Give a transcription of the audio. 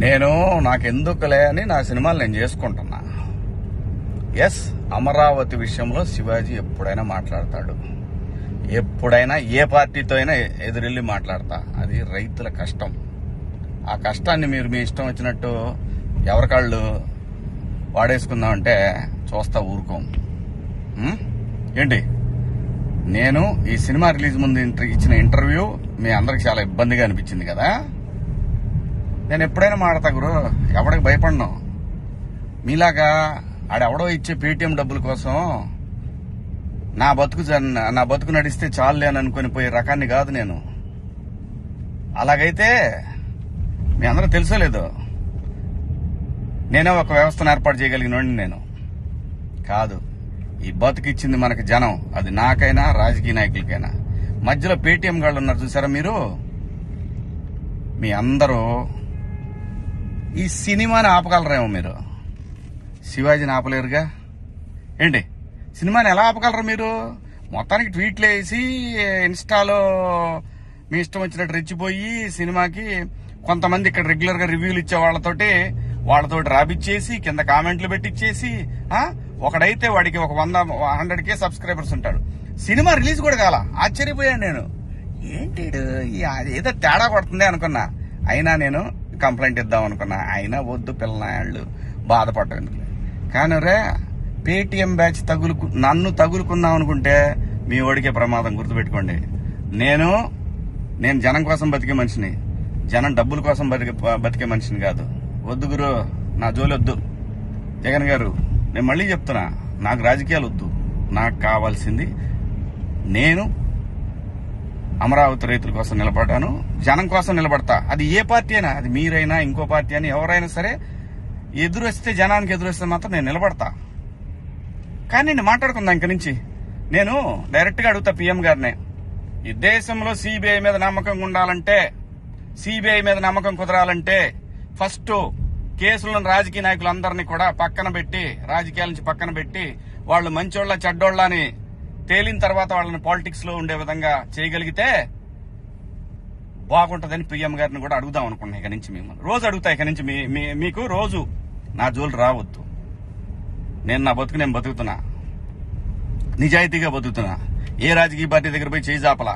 నేను నాకెందుకులే అని నా సినిమాలు నేను చేసుకుంటున్నా. ఎస్, అమరావతి విషయంలో శివాజీ ఎప్పుడైనా మాట్లాడతాడు, ఎప్పుడైనా ఏ పార్టీతో అయినా ఎదురెళ్ళి మాట్లాడతా. అది రైతుల కష్టం. ఆ కష్టాన్ని మీరు మీ ఇష్టం వచ్చినట్టు ఎవరికాళ్ళు వాడేసుకుందామంటే చూస్తా ఊరుకోం. ఏంటి, నేను ఈ సినిమా రిలీజ్ ముందు ఇచ్చిన ఇంటర్వ్యూ మీ అందరికి చాలా ఇబ్బందిగా అనిపించింది కదా. నేను ఎప్పుడైనా మాడతా గురు, ఎవడికి భయపడను. మీలాగా ఆడెవడో ఇచ్చే పేటీఎం డబ్బుల కోసం నా బతుకు నడిస్తే చాలులే అని అనుకుని పోయే రకాన్ని కాదు నేను. అలాగైతే మీ అందరూ తెలుసోలేదు, నేనే ఒక వ్యవస్థను ఏర్పాటు చేయగలిగినోడిని నేను కాదు. ఈ బతుకిచ్చింది మనకి జనం, అది నాకైనా రాజకీయ నాయకులకైనా. మధ్యలో పేటీఎం గాళ్ళు ఉన్నారు చూసారా మీరు, మీ అందరూ ఈ సినిమాని ఆపగలరేమో, మీరు శివాజీని ఆపలేరుగా. ఏంటి, సినిమాని ఎలా ఆపగలరు మీరు? మొత్తానికి ట్వీట్లు వేసి ఇన్స్టాలో మీ ఇష్టం వచ్చినట్టు రెచ్చిపోయి సినిమాకి కొంతమంది ఇక్కడ రెగ్యులర్ గా రివ్యూలు ఇచ్చే వాళ్ళతోటి రాపిచ్చేసి కింద కామెంట్లు పెట్టిచ్చేసి, ఒకడైతే వాడికి ఒక 100K సబ్స్క్రైబర్స్ ఉంటాడు. సినిమా రిలీజ్ కూడా కాల. ఆశ్చర్యపోయాను నేను, ఏంటి ఏదో తేడా కొడుతుంది అనుకున్నా. అయినా నేను కంప్లైంట్ ఇద్దాం అనుకున్నా. అయినా వద్దు పిల్లనాళ్ళు బాధపడ్డాను. కానీ రే, పేటీఎం బ్యాచ్ నన్ను తగులుకుందాం అనుకుంటే మీ ఓడికే ప్రమాదం. గుర్తుపెట్టుకోండి, నేను జనం కోసం బతికే మనిషిని, జనం డబ్బుల కోసం బతికే మనిషిని కాదు. వద్దు గురు, నా జోలి వద్దు. జగన్ గారు, నేను మళ్ళీ చెప్తున్నా, నాకు రాజకీయాలు వద్దు. నాకు కావాల్సింది, నేను అమరావతి రైతుల కోసం నిలబడ్డాను, జనం కోసం నిలబడతా. అది ఏ పార్టీ అయినా, అది మీరైనా ఇంకో పార్టీ అని ఎవరైనా సరే, ఎదురొస్తే జనానికి ఎదురొస్తే మాత్రం నేను నిలబడతా. కానీ నేను మాట్లాడుకుందా ఇంక నుంచి. నేను డైరెక్ట్ గా అడుగుతా పిఎం గారినే, ఈ దేశంలో సిబిఐ మీద నమ్మకం ఉండాలంటే, సిబిఐ మీద నమ్మకం కుదరాలంటే ఫస్ట్ కేసులను రాజకీయ నాయకులందరినీ కూడా పక్కన పెట్టి, రాజకీయాల నుంచి పక్కన పెట్టి, వాళ్ళు మంచోళ్ళ చెడ్డోళ్ళ అని తేలిన తర్వాత వాళ్ళని పాలిటిక్స్ లో ఉండే విధంగా చేయగలిగితే బాగుంటదని పిఎం గారిని కూడా అడుగుదాం అనుకున్నా. ఇక నుంచి మిమ్మల్ని రోజు అడుగుతా. ఇక నుంచి మీకు రోజు నా జోలు రావద్దు. నేను నా బతుకు నేను బతుకుతున్నా, నిజాయితీగా బతుకుతున్నా. ఏ రాజకీయ పార్టీ దగ్గర పోయి చేయి జాపలా.